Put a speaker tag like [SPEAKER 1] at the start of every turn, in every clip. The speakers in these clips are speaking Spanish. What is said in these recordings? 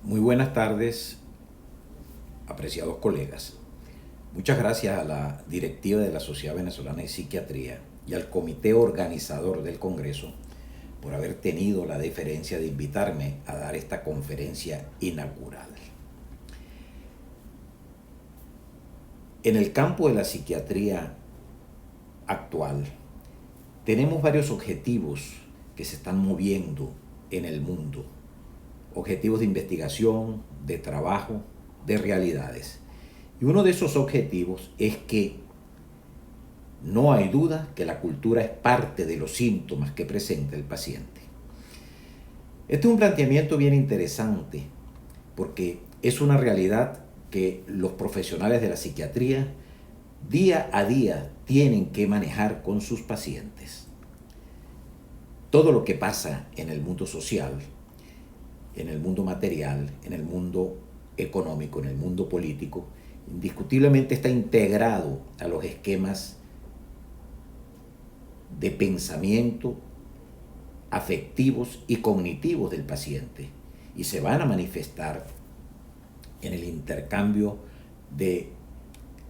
[SPEAKER 1] Muy buenas tardes, apreciados colegas. Muchas gracias a la directiva de la Sociedad Venezolana de Psiquiatría y al comité organizador del Congreso por haber tenido la deferencia de invitarme a dar esta conferencia inaugural. En el campo de la psiquiatría actual, tenemos varios objetivos que se están moviendo en el mundo. Objetivos de investigación, de trabajo, de realidades. Y uno de esos objetivos es que no hay duda que la cultura es parte de los síntomas que presenta el paciente. Este es un planteamiento bien interesante porque es una realidad que los profesionales de la psiquiatría día a día tienen que manejar con sus pacientes. Todo lo que pasa en el mundo social, en el mundo material, en el mundo económico, en el mundo político, indiscutiblemente está integrado a los esquemas de pensamiento afectivos y cognitivos del paciente y se van a manifestar en el intercambio de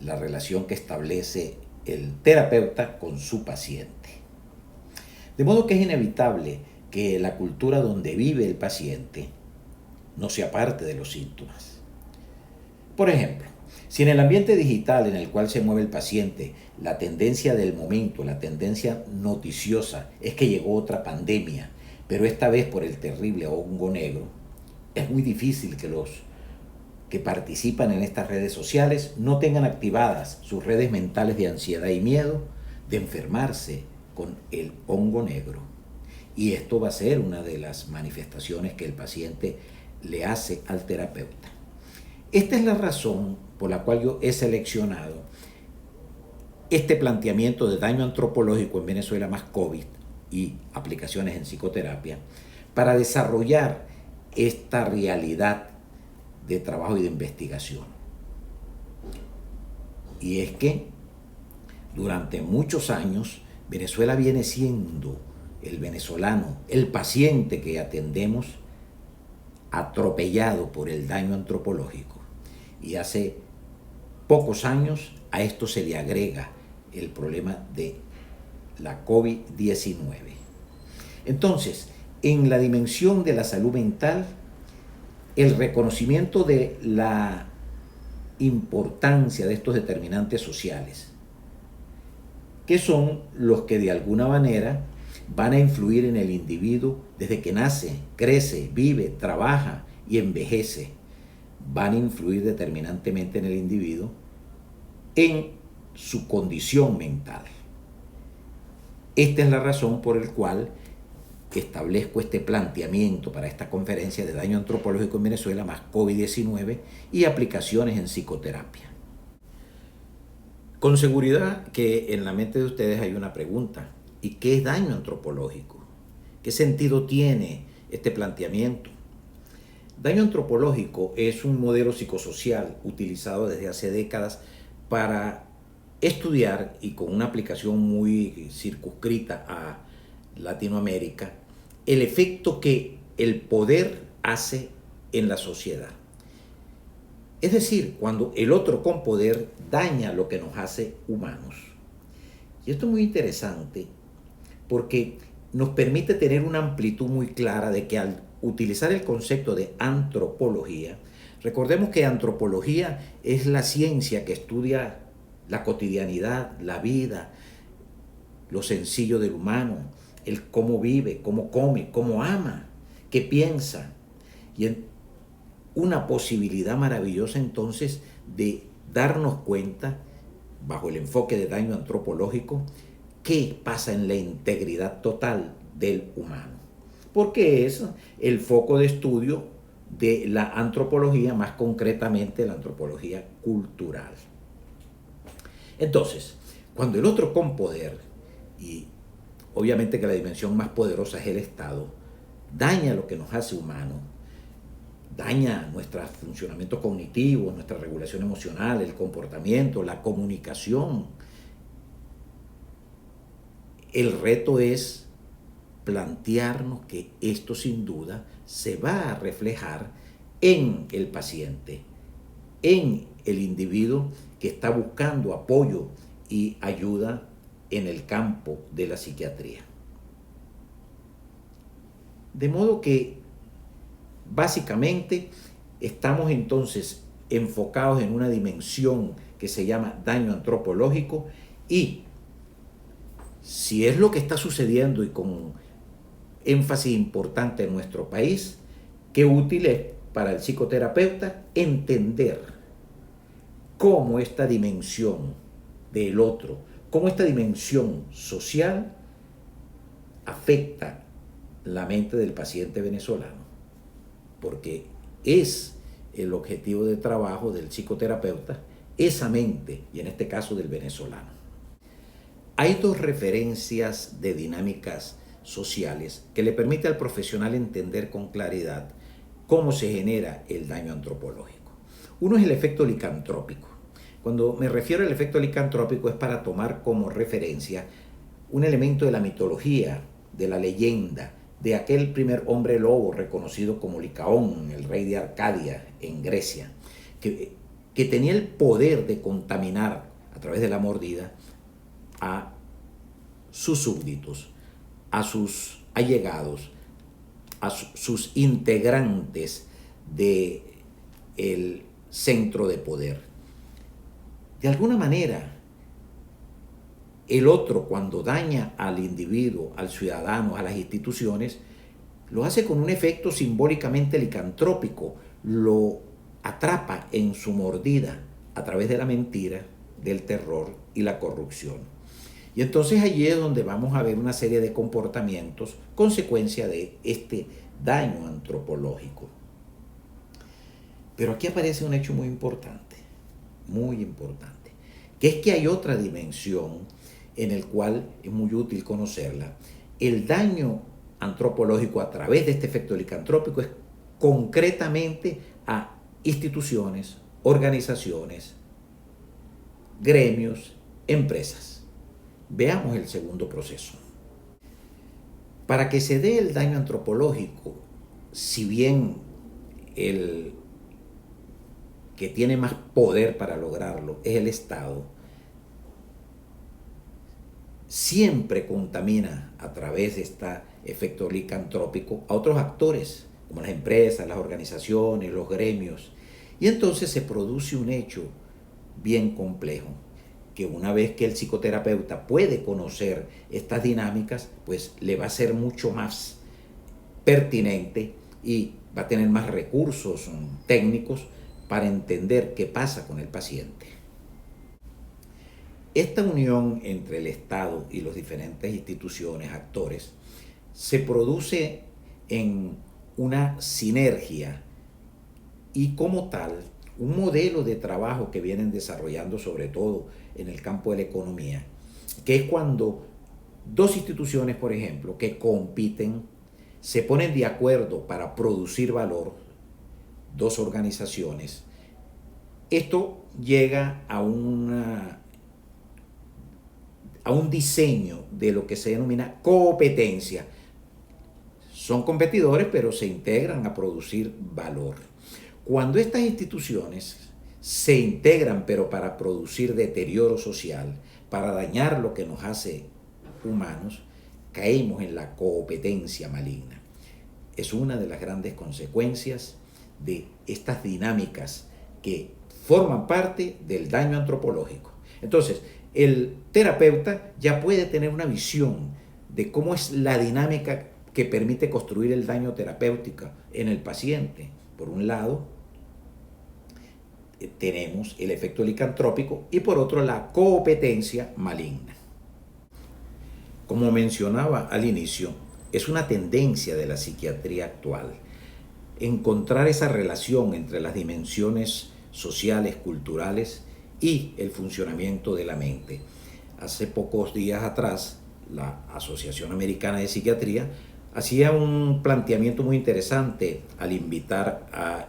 [SPEAKER 1] la relación que establece el terapeuta con su paciente. De modo que es inevitable que la cultura donde vive el paciente no sea parte de los síntomas. Por ejemplo, si en el ambiente digital en el cual se mueve el paciente, la tendencia del momento, la tendencia noticiosa es que llegó otra pandemia, pero esta vez por el terrible hongo negro, es muy difícil que los que participan en estas redes sociales no tengan activadas sus redes mentales de ansiedad y miedo de enfermarse con el hongo negro. Y esto va a ser una de las manifestaciones que el paciente le hace al terapeuta. Esta es la razón por la cual yo he seleccionado este planteamiento de daño antropológico en Venezuela más COVID y aplicaciones en psicoterapia para desarrollar esta realidad de trabajo y de investigación. Y es que durante muchos años Venezuela viene siendo el venezolano, el paciente que atendemos, atropellado por el daño antropológico. Y hace pocos años a esto se le agrega el problema de la COVID-19. Entonces, en la dimensión de la salud mental, el reconocimiento de la importancia de estos determinantes sociales, que son los que de alguna manera van a influir en el individuo desde que nace, crece, vive, trabaja y envejece, van a influir determinantemente en el individuo en su condición mental. Esta es la razón por la cual establezco este planteamiento para esta conferencia de daño antropológico en Venezuela más COVID-19 y aplicaciones en psicoterapia. Con seguridad que en la mente de ustedes hay una pregunta: ¿y qué es daño antropológico? ¿Qué sentido tiene este planteamiento? Daño antropológico es un modelo psicosocial utilizado desde hace décadas para estudiar, y con una aplicación muy circunscrita a Latinoamérica, el efecto que el poder hace en la sociedad. Es decir, cuando el otro con poder daña lo que nos hace humanos. Y esto es muy interesante porque nos permite tener una amplitud muy clara de que al utilizar el concepto de antropología, recordemos que antropología es la ciencia que estudia la cotidianidad, la vida, lo sencillo del humano, el cómo vive, cómo come, cómo ama, qué piensa. Y una posibilidad maravillosa entonces de darnos cuenta, bajo el enfoque de daño antropológico, qué pasa en la integridad total del humano. Porque es el foco de estudio de la antropología, más concretamente la antropología cultural. Entonces, cuando el otro con poder, y obviamente que la dimensión más poderosa es el Estado, daña lo que nos hace humanos, daña nuestro funcionamiento cognitivo, nuestra regulación emocional, el comportamiento, la comunicación. El reto es plantearnos que esto sin duda se va a reflejar en el paciente, en el individuo que está buscando apoyo y ayuda en el campo de la psiquiatría. De modo que básicamente estamos entonces enfocados en una dimensión que se llama daño antropológico, y si es lo que está sucediendo y con énfasis importante en nuestro país, qué útil es para el psicoterapeuta entender cómo esta dimensión del otro, cómo esta dimensión social afecta la mente del paciente venezolano, porque es el objetivo de trabajo del psicoterapeuta, esa mente, y en este caso del venezolano. Hay dos referencias de dinámicas sociales que le permiten al profesional entender con claridad cómo se genera el daño antropológico. Uno es el efecto licantrópico. Cuando me refiero al efecto licantrópico es para tomar como referencia un elemento de la mitología, de la leyenda, de aquel primer hombre lobo reconocido como Licaón, el rey de Arcadia en Grecia, que tenía el poder de contaminar a través de la mordida a sus súbditos, a sus allegados, a sus integrantes del centro de poder. De alguna manera, el otro, cuando daña al individuo, al ciudadano, a las instituciones, lo hace con un efecto simbólicamente licantrópico, lo atrapa en su mordida a través de la mentira, del terror y la corrupción. Y entonces allí es donde vamos a ver una serie de comportamientos, consecuencia de este daño antropológico. Pero aquí aparece un hecho muy importante, que es que hay otra dimensión en el cual es muy útil conocerla. El daño antropológico a través de este efecto licantrópico es concretamente a instituciones, organizaciones, gremios, empresas. Veamos el segundo proceso. Para que se dé el daño antropológico, si bien el que tiene más poder para lograrlo es el Estado, siempre contamina a través de este efecto licantrópico a otros actores, como las empresas, las organizaciones, los gremios. Y entonces se produce un hecho bien complejo, que una vez que el psicoterapeuta puede conocer estas dinámicas, pues le va a ser mucho más pertinente y va a tener más recursos técnicos para entender qué pasa con el paciente. Esta unión entre el Estado y las diferentes instituciones, actores, se produce en una sinergia y como tal, un modelo de trabajo que vienen desarrollando sobre todo en el campo de la economía, que es cuando dos instituciones, por ejemplo, que compiten, se ponen de acuerdo para producir valor, dos organizaciones. Esto llega a un diseño de lo que se denomina competencia. Son competidores, pero se integran a producir valor. Cuando estas instituciones se integran, pero para producir deterioro social, para dañar lo que nos hace humanos, caemos en la competencia maligna. Es una de las grandes consecuencias de estas dinámicas que forman parte del daño antropológico. Entonces, el terapeuta ya puede tener una visión de cómo es la dinámica que permite construir el daño terapéutico en el paciente. Por un lado, tenemos el efecto licantrópico y por otro la competencia maligna. Como mencionaba al inicio, es una tendencia de la psiquiatría actual encontrar esa relación entre las dimensiones sociales, culturales y el funcionamiento de la mente. Hace pocos días atrás, la Asociación Americana de Psiquiatría hacía un planteamiento muy interesante al invitar a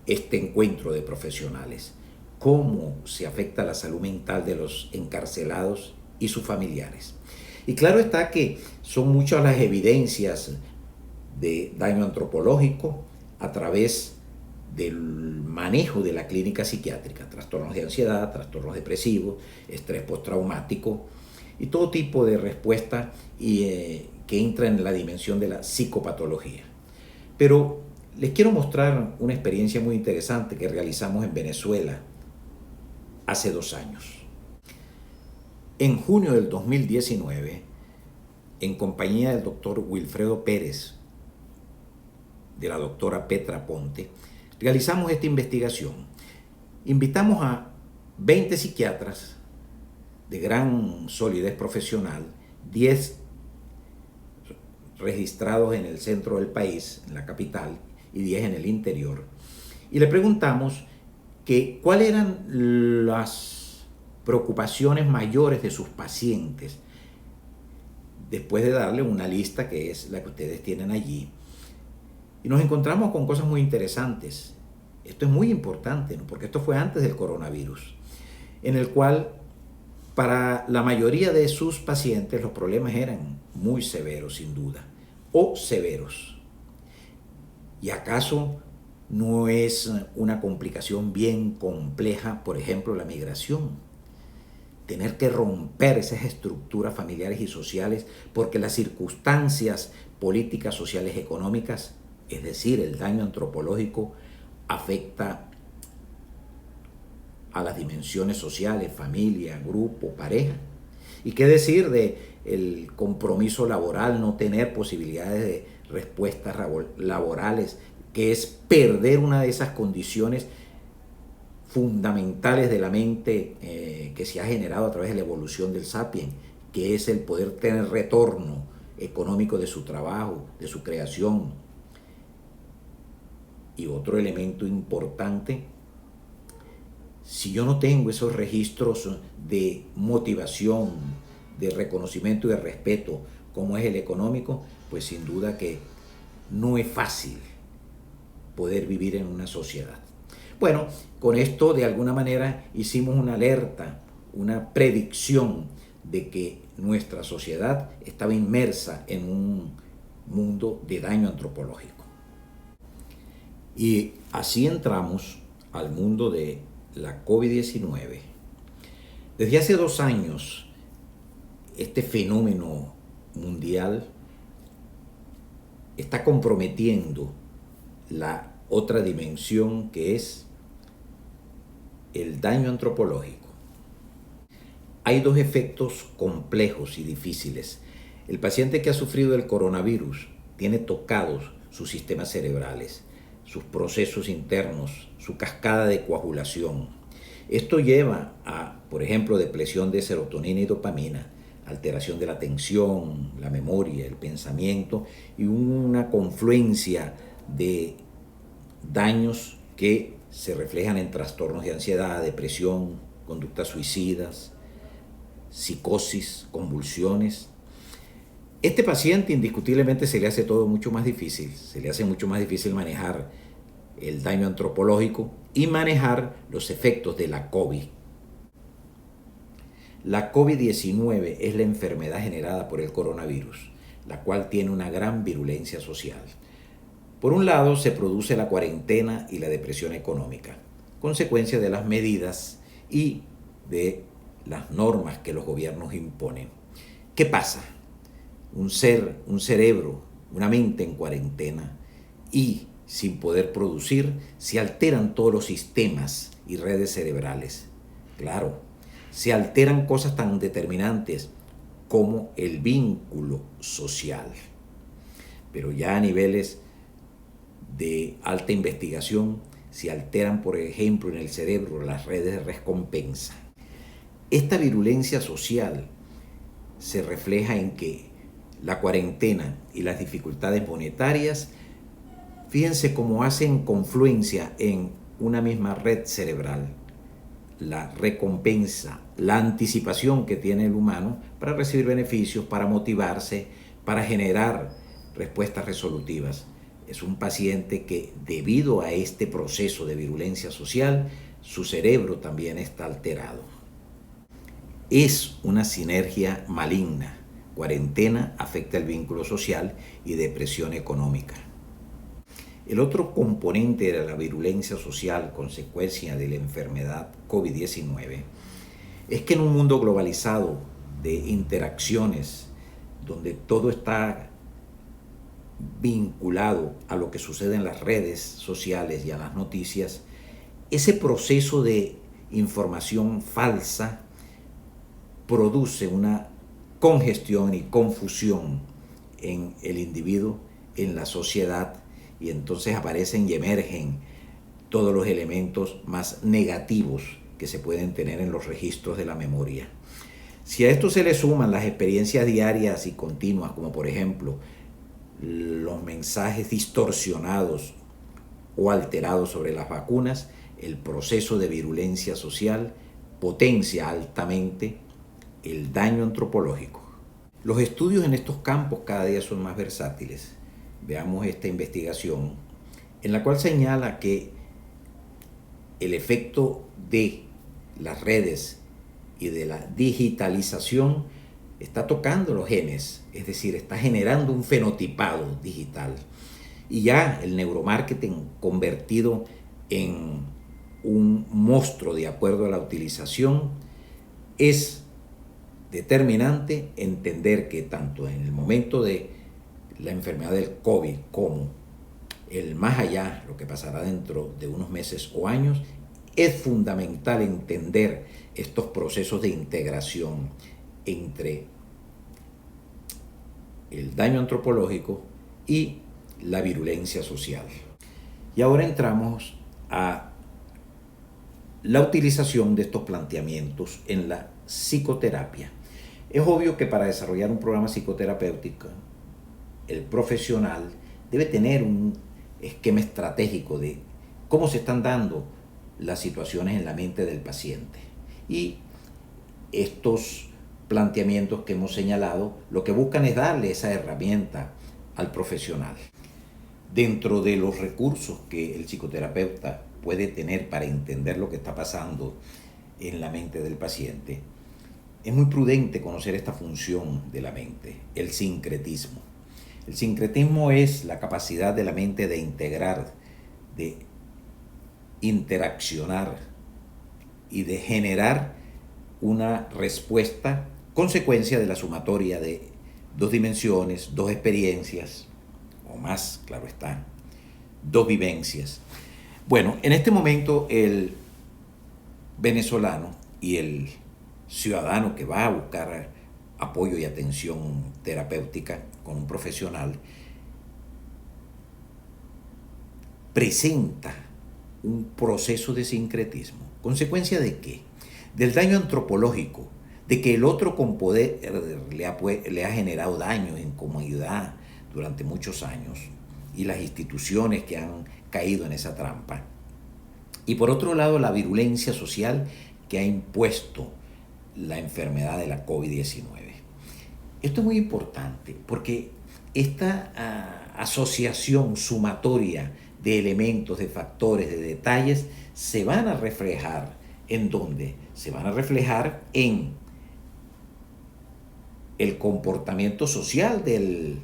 [SPEAKER 1] este encuentro de profesionales. Cómo se afecta la salud mental de los encarcelados y sus familiares. Y claro está que son muchas las evidencias de daño antropológico, a través del manejo de la clínica psiquiátrica, trastornos de ansiedad, trastornos depresivos, estrés postraumático y todo tipo de respuesta que entra en la dimensión de la psicopatología. Pero les quiero mostrar una experiencia muy interesante que realizamos en Venezuela hace 2 años. En junio del 2019, en compañía del doctor Wilfredo Pérez, de la doctora Petra Ponte, realizamos esta investigación. Invitamos a 20 psiquiatras de gran solidez profesional, 10 registrados en el centro del país, en la capital, y 10 en el interior. Y le preguntamos que cuáles eran las preocupaciones mayores de sus pacientes, después de darle una lista que es la que ustedes tienen allí. Y nos encontramos con cosas muy interesantes. Esto es muy importante, ¿no? Porque esto fue antes del coronavirus, en el cual para la mayoría de sus pacientes los problemas eran muy severos, sin duda, o severos. ¿Y acaso no es una complicación bien compleja, por ejemplo, la migración? Tener que romper esas estructuras familiares y sociales porque las circunstancias políticas, sociales, económicas, es decir, el daño antropológico, afecta a las dimensiones sociales, familia, grupo, pareja. ¿Y qué decir de el compromiso laboral, no tener posibilidades de respuestas laborales, que es perder una de esas condiciones fundamentales de la mente que se ha generado a través de la evolución del sapiens, que es el poder tener retorno económico de su trabajo, de su creación? Y otro elemento importante, si yo no tengo esos registros de motivación, de reconocimiento y de respeto, como es el económico, pues sin duda que no es fácil poder vivir en una sociedad. Bueno, con esto de alguna manera hicimos una alerta, una predicción de que nuestra sociedad estaba inmersa en un mundo de daño antropológico. Y así entramos al mundo de la COVID-19. Desde hace 2 años, este fenómeno mundial está comprometiendo la otra dimensión, que es el daño antropológico. Hay 2 efectos complejos y difíciles. El paciente que ha sufrido el coronavirus tiene tocados sus sistemas cerebrales, sus procesos internos, su cascada de coagulación. Esto lleva a, por ejemplo, depresión de serotonina y dopamina, alteración de la atención, la memoria, el pensamiento y una confluencia de daños que se reflejan en trastornos de ansiedad, depresión, conductas suicidas, psicosis, convulsiones. Este paciente indiscutiblemente se le hace todo mucho más difícil, se le hace mucho más difícil manejar el daño antropológico y manejar los efectos de la COVID. La COVID-19 es la enfermedad generada por el coronavirus, la cual tiene una gran virulencia social. Por un lado, se produce la cuarentena y la depresión económica, consecuencia de las medidas y de las normas que los gobiernos imponen. ¿Qué pasa? Un cerebro, una mente en cuarentena y sin poder producir, se alteran todos los sistemas y redes cerebrales. Claro, se alteran cosas tan determinantes como el vínculo social. Pero ya a niveles de alta investigación se alteran, por ejemplo, en el cerebro las redes de recompensa. Esta virulencia social se refleja en que la cuarentena y las dificultades monetarias, fíjense cómo hacen confluencia en una misma red cerebral. La recompensa, la anticipación que tiene el humano para recibir beneficios, para motivarse, para generar respuestas resolutivas. Es un paciente que, debido a este proceso de virulencia social, su cerebro también está alterado. Es una sinergia maligna. Cuarentena afecta el vínculo social y depresión económica. El otro componente de la virulencia social, consecuencia de la enfermedad COVID-19, es que en un mundo globalizado de interacciones, donde todo está vinculado a lo que sucede en las redes sociales y a las noticias, ese proceso de información falsa produce una congestión y confusión en el individuo, en la sociedad, y entonces aparecen y emergen todos los elementos más negativos que se pueden tener en los registros de la memoria. Si a esto se le suman las experiencias diarias y continuas, como por ejemplo los mensajes distorsionados o alterados sobre las vacunas, el proceso de virulencia social potencia altamente el daño antropológico. Los estudios en estos campos cada día son más versátiles. Veamos esta investigación en la cual señala que el efecto de las redes y de la digitalización está tocando los genes, es decir, está generando un fenotipado digital. Y ya el neuromarketing convertido en un monstruo de acuerdo a la utilización, es determinante entender que tanto en el momento de la enfermedad del COVID como el más allá, lo que pasará dentro de unos meses o años, es fundamental entender estos procesos de integración entre el daño antropológico y la virulencia social. Y ahora entramos a la utilización de estos planteamientos en la psicoterapia. Es obvio que para desarrollar un programa psicoterapéutico, el profesional debe tener un esquema estratégico de cómo se están dando las situaciones en la mente del paciente. Y estos planteamientos que hemos señalado, lo que buscan es darle esa herramienta al profesional. Dentro de los recursos que el psicoterapeuta puede tener para entender lo que está pasando en la mente del paciente, es muy prudente conocer esta función de la mente, el sincretismo. El sincretismo es la capacidad de la mente de integrar, de interaccionar y de generar una respuesta consecuencia de la sumatoria de dos dimensiones, dos experiencias, o más, claro está, dos vivencias. Bueno, en este momento el venezolano y el ciudadano que va a buscar apoyo y atención terapéutica con un profesional presenta un proceso de sincretismo. ¿Consecuencia de qué? Del daño antropológico, de que el otro con poder le ha generado daño, incomodidad durante muchos años, y las instituciones que han caído en esa trampa. Y por otro lado, la virulencia social que ha impuesto la enfermedad de la COVID-19. Esto es muy importante porque esta asociación sumatoria de elementos, de factores, de detalles, se van a reflejar ¿en dónde? Se van a reflejar en el comportamiento social del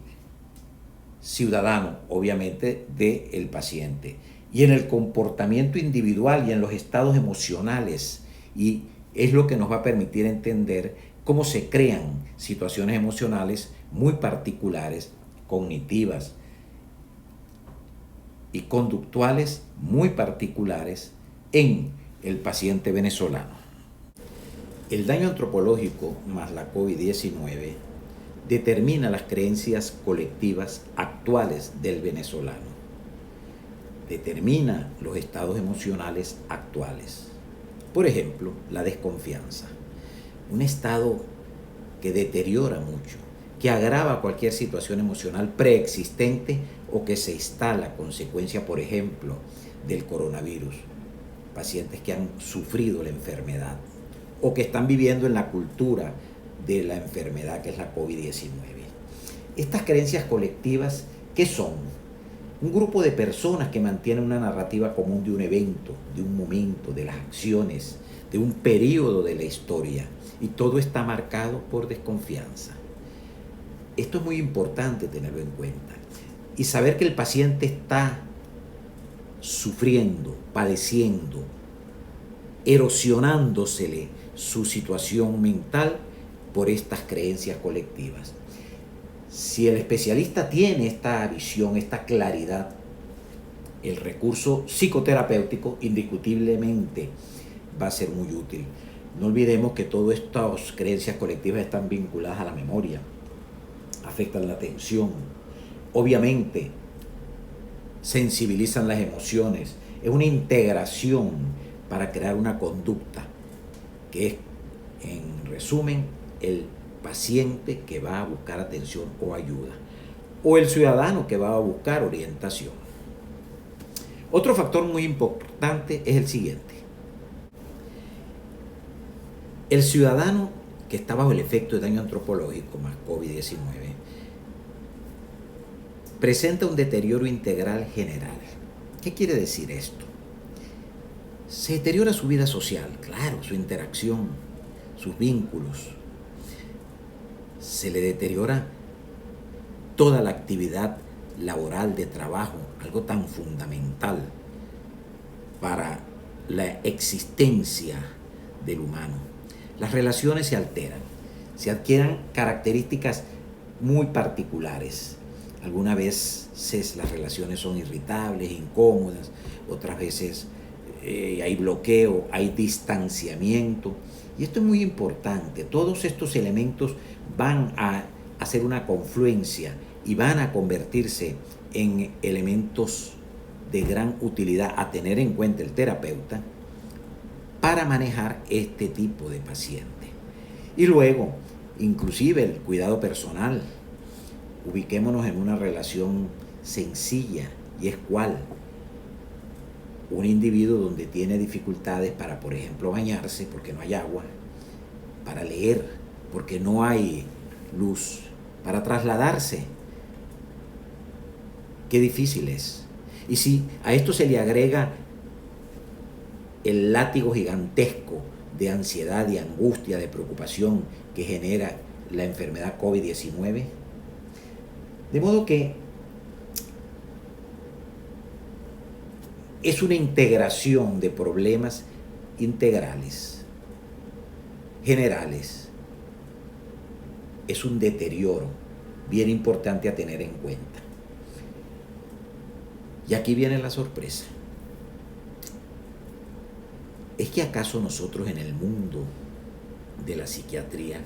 [SPEAKER 1] ciudadano, obviamente del paciente, y en el comportamiento individual y en los estados emocionales, y es lo que nos va a permitir entender cómo se crean situaciones emocionales muy particulares, cognitivas y conductuales muy particulares en el paciente venezolano. El daño antropológico más la COVID-19 determina las creencias colectivas actuales del venezolano, determina los estados emocionales actuales. Por ejemplo, la desconfianza, un estado que deteriora mucho, que agrava cualquier situación emocional preexistente o que se instala a consecuencia, por ejemplo, del coronavirus. Pacientes que han sufrido la enfermedad o que están viviendo en la cultura de la enfermedad que es la COVID-19. Estas creencias colectivas, ¿qué son? Un grupo de personas que mantienen una narrativa común de un evento, de un momento, de las acciones, de un periodo de la historia, y todo está marcado por desconfianza. Esto es muy importante tenerlo en cuenta y saber que el paciente está sufriendo, padeciendo, erosionándosele su situación mental por estas creencias colectivas. Si el especialista tiene esta visión, esta claridad, el recurso psicoterapéutico indiscutiblemente va a ser muy útil. No olvidemos que todas estas creencias colectivas están vinculadas a la memoria, afectan la atención, obviamente sensibilizan las emociones. Es una integración para crear una conducta que es, en resumen, el paciente que va a buscar atención o ayuda, o el ciudadano que va a buscar orientación. Otro factor muy importante es el siguiente. El ciudadano que está bajo el efecto de daño antropológico más COVID-19 presenta un deterioro integral general. ¿Qué quiere decir esto? Se deteriora su vida social, claro, su interacción, sus vínculos. Se le deteriora toda la actividad laboral de trabajo, algo tan fundamental para la existencia del humano. Las relaciones se alteran, se adquieren características muy particulares. Algunas veces las relaciones son irritables, incómodas, otras veces hay bloqueo, hay distanciamiento. Y esto es muy importante. Todos estos elementos van a hacer una confluencia y van a convertirse en elementos de gran utilidad a tener en cuenta el terapeuta para manejar este tipo de paciente. Y luego, inclusive el cuidado personal. Ubiquémonos en una relación sencilla, y es cuál. Un individuo donde tiene dificultades para, por ejemplo, bañarse porque no hay agua, para leer porque no hay luz, para trasladarse. Qué difícil es. Y si a esto se le agrega el látigo gigantesco de ansiedad, de angustia, de preocupación que genera la enfermedad COVID-19, de modo que es una integración de problemas integrales, generales. Es un deterioro bien importante a tener en cuenta. Y aquí viene la sorpresa. ¿Es que acaso nosotros en el mundo de la psiquiatría,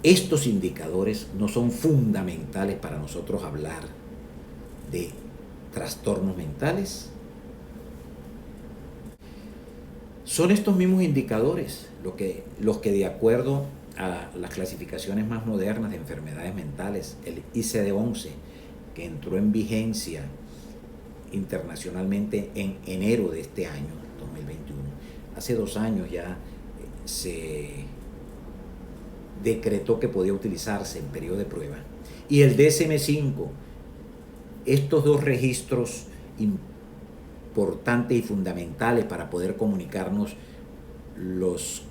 [SPEAKER 1] estos indicadores no son fundamentales para nosotros hablar de trastornos mentales? Son estos mismos indicadores los que de acuerdo a las clasificaciones más modernas de enfermedades mentales, el ICD-11, que entró en vigencia internacionalmente en enero de este año, 2021. Hace 2 años ya se decretó que podía utilizarse en periodo de prueba. Y el DSM-5, estos dos registros importantes y fundamentales para poder comunicarnos los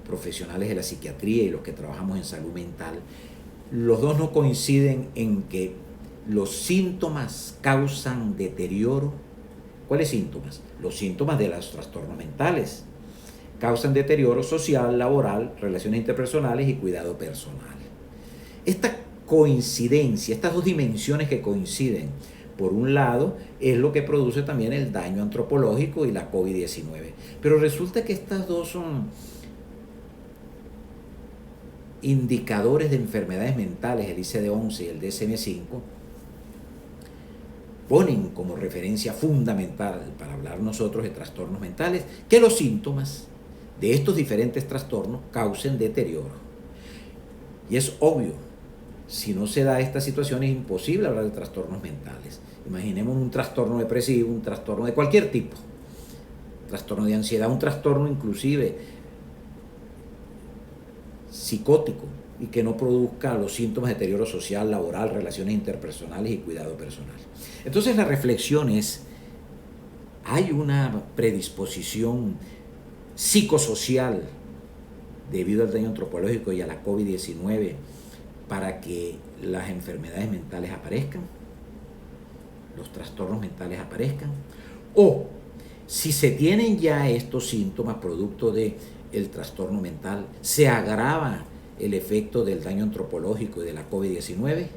[SPEAKER 1] profesionales de la psiquiatría y los que trabajamos en salud mental, los dos no coinciden en que los síntomas causan deterioro. ¿Cuáles síntomas? Los síntomas de los trastornos mentales. Causan deterioro social, laboral, relaciones interpersonales y cuidado personal. Esta coincidencia, estas dos dimensiones que coinciden, por un lado, es lo que produce también el daño antropológico y la COVID-19. Pero resulta que estas dos son indicadores de enfermedades mentales, el ICD-11 y el DSM-5, ponen como referencia fundamental para hablar nosotros de trastornos mentales que los síntomas de estos diferentes trastornos causen deterioro. Y es obvio, si no se da esta situación es imposible hablar de trastornos mentales. Imaginemos un trastorno depresivo, un trastorno de cualquier tipo, trastorno de ansiedad, un trastorno inclusive psicótico y que no produzca los síntomas de deterioro social, laboral, relaciones interpersonales y cuidado personal. Entonces la reflexión es, hay una predisposición psicosocial debido al daño antropológico y a la COVID-19 para que las enfermedades mentales aparezcan. los trastornos mentales aparezcan, o si se tienen ya estos síntomas producto del trastorno mental, se agrava el efecto del daño antropológico y de la COVID-19,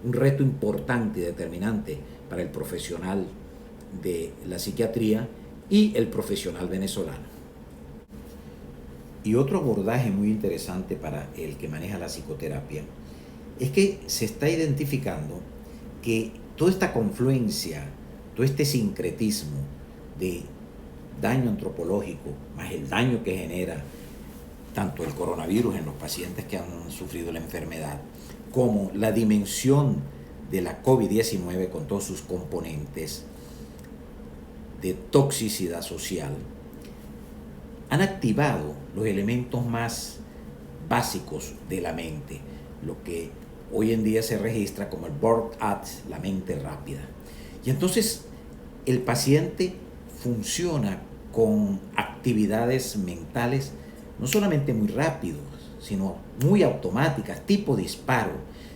[SPEAKER 1] un reto importante y determinante para el profesional de la psiquiatría y el profesional venezolano. Y otro abordaje muy interesante para el que maneja la psicoterapia es que se está identificando que toda esta confluencia, todo este sincretismo de daño antropológico, más el daño que genera tanto el coronavirus en los pacientes que han sufrido la enfermedad, como la dimensión de la COVID-19 con todos sus componentes de toxicidad social, han activado los elementos más básicos de la mente, lo que hoy en día se registra como el burnout, la mente rápida. Y entonces el paciente funciona con actividades mentales no solamente muy rápidos, sino muy automáticas, tipo disparo.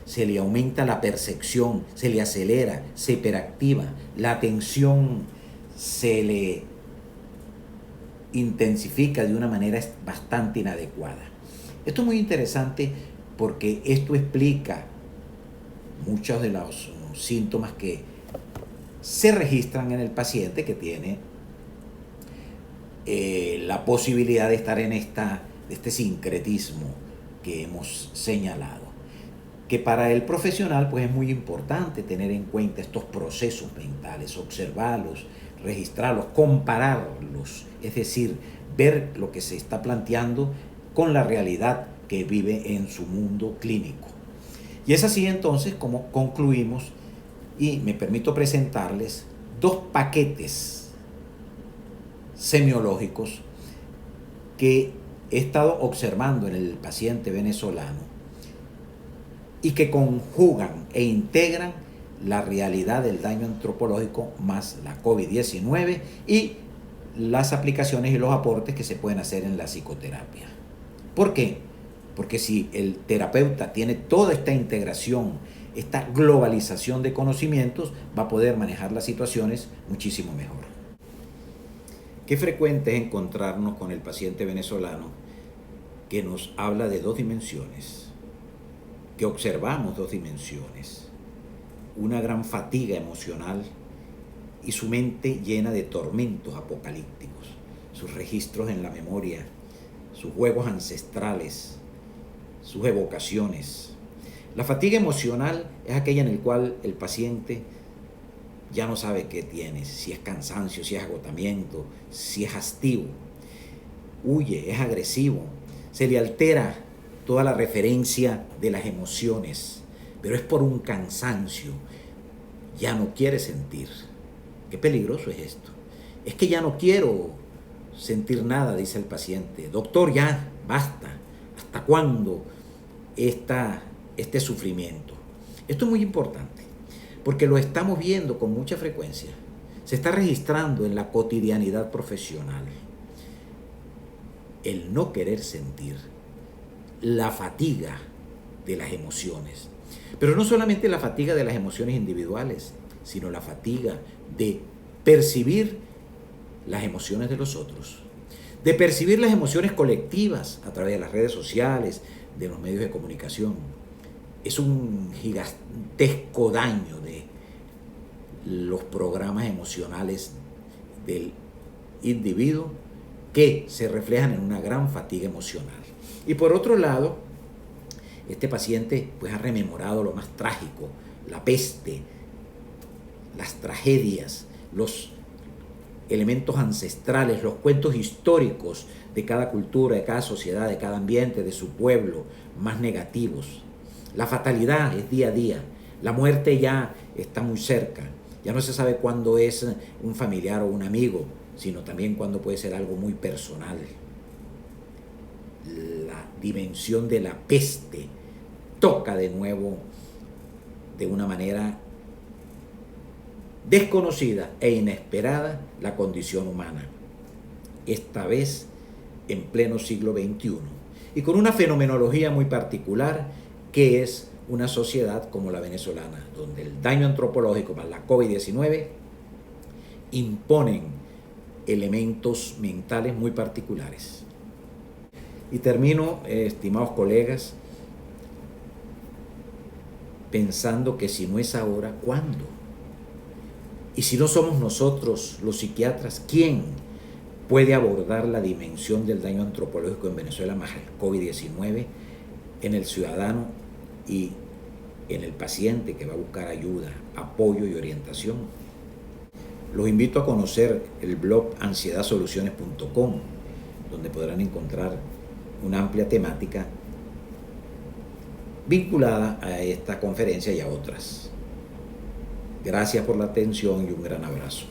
[SPEAKER 1] Se le aumenta la percepción, se le acelera, se hiperactiva, la atención se le intensifica de una manera bastante inadecuada. Esto es muy interesante porque esto explica muchos de los síntomas que se registran en el paciente que tiene la posibilidad de estar en este sincretismo que hemos señalado. Que para el profesional pues es muy importante tener en cuenta estos procesos mentales, observarlos, registrarlos, compararlos, es decir, ver lo que se está planteando con la realidad que vive en su mundo clínico. Y es así entonces como concluimos, y me permito presentarles dos paquetes semiológicos que he estado observando en el paciente venezolano y que conjugan e integran la realidad del daño antropológico más la COVID-19 y las aplicaciones y los aportes que se pueden hacer en la psicoterapia. ¿Por qué? Porque si el terapeuta tiene toda esta integración, esta globalización de conocimientos, va a poder manejar las situaciones muchísimo mejor. Qué frecuente es encontrarnos con el paciente venezolano que nos habla de dos dimensiones, que observamos dos dimensiones, una gran fatiga emocional y su mente llena de tormentos apocalípticos, sus registros en la memoria, sus juegos ancestrales, sus evocaciones. La fatiga emocional es aquella en la cual el paciente ya no sabe qué tiene, si es cansancio, si es agotamiento, si es hastío, huye, es agresivo, se le altera toda la referencia de las emociones, pero es por un cansancio, ya no quiere sentir. Qué peligroso es esto. Es que ya no quiero sentir nada, dice el paciente. Doctor, ya, basta. ¿Hasta cuándo este sufrimiento? Esto es muy importante, porque lo estamos viendo con mucha frecuencia. Se está registrando en la cotidianidad profesional. El no querer sentir, la fatiga de las emociones. Pero no solamente la fatiga de las emociones individuales, sino la fatiga de percibir las emociones de los otros, de percibir las emociones colectivas a través de las redes sociales, de los medios de comunicación. Es un gigantesco daño de los programas emocionales del individuo que se reflejan en una gran fatiga emocional. Y por otro lado, este paciente pues ha rememorado lo más trágico, la peste, las tragedias, los elementos ancestrales, los cuentos históricos de cada cultura, de cada sociedad, de cada ambiente, de su pueblo, más negativos. La fatalidad es día a día, la muerte ya está muy cerca, ya no se sabe cuándo es un familiar o un amigo, sino también cuándo puede ser algo muy personal. La dimensión de la peste toca de nuevo de una manera desconocida e inesperada la condición humana, esta vez en pleno siglo XXI, y con una fenomenología muy particular que es una sociedad como la venezolana, donde el daño antropológico más la COVID-19 imponen elementos mentales muy particulares. Y termino, estimados colegas, pensando que si no es ahora, ¿cuándo? Y si no somos nosotros, los psiquiatras, ¿quién puede abordar la dimensión del daño antropológico en Venezuela más el COVID-19 en el ciudadano y en el paciente que va a buscar ayuda, apoyo y orientación? Los invito a conocer el blog ansiedadsoluciones.com, donde podrán encontrar una amplia temática vinculada a esta conferencia y a otras. Gracias por la atención y un gran abrazo.